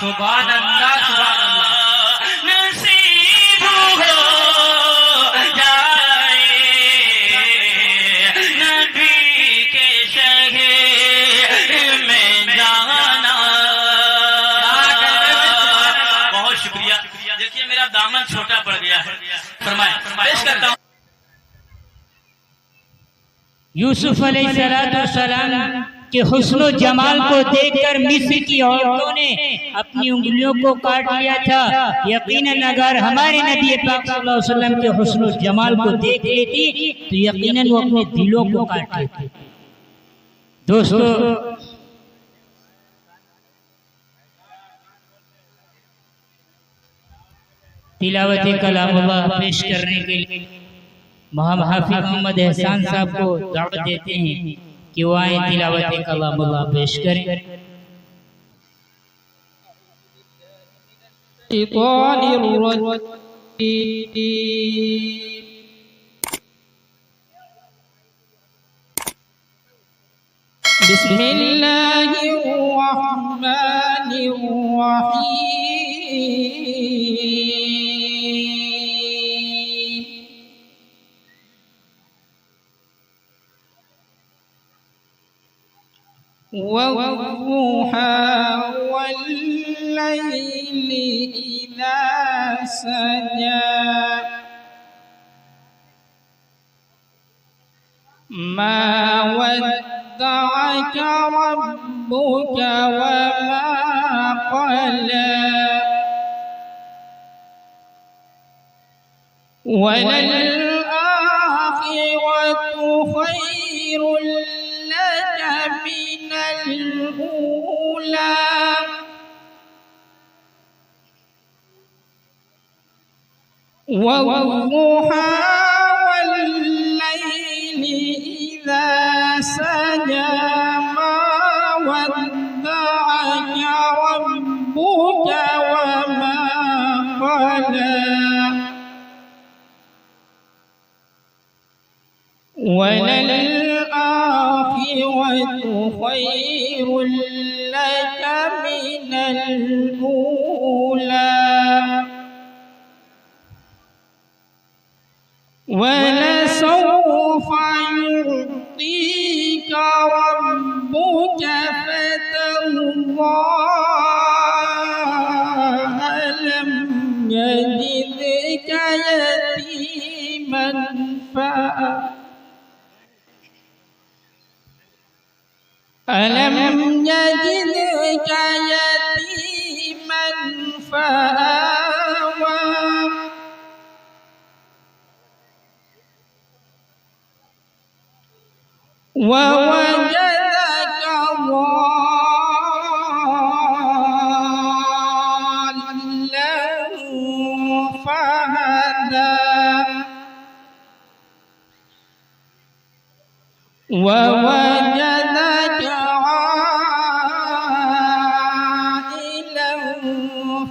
सुभान अल्लाह सुभान अल्लाह। नसीब हो जाए नबी के शहर में जाना। बहुत शुक्रिया। देखिए मेरा दामन छोटा पड़ गया है, फरमाए पेश करता हूँ। यूसुफ अलैहिस्सलाम के हुस्नो जमाल को देखकर मिस्र की औरतों ने अपनी उंगलियों को काट लिया था। यकीनन अगर हमारे नबी पाक सल्लल्लाहु अलैहि वसल्लम के हुस्नो जमाल को देख लेती तो यकीनन वो अपने दिलों को काट लेती। दोस्तों तिलावत कलामुल्लाह पेश करने के लिए हाफिज मोहम्मद एहसान साहब को दावत देते हैं कि वो आए तिलावत कलामुल्लाह पेश करें। बिस्मिल्लाहिर्रहमानिर्रहीम। والضحى والليل إذا سجى ما ودعك ربك وما قلى وللآخرة خير لك من الأولى والضحى والليل إذا سجى ما ودعك ربك وما قلى وللآخرة خير لك من الأولى ولسوف يعطيك ربك فترضى ألم يجدك يتيما فآوى ألم يجدك يتيما فآوى ووجدك ضالا فهدى ووجدك عائلا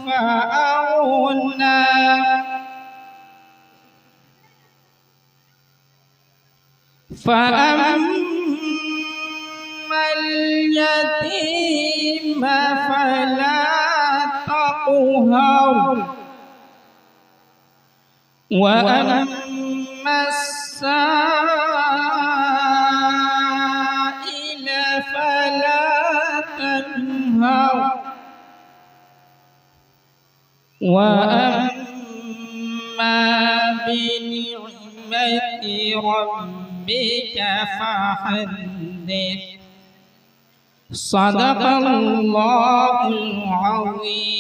فأغنى فأما اليتيم فلا تقهر وأما السائل فلا تنهر وأما بنعمة ربك فحدث صدق الله العظيم.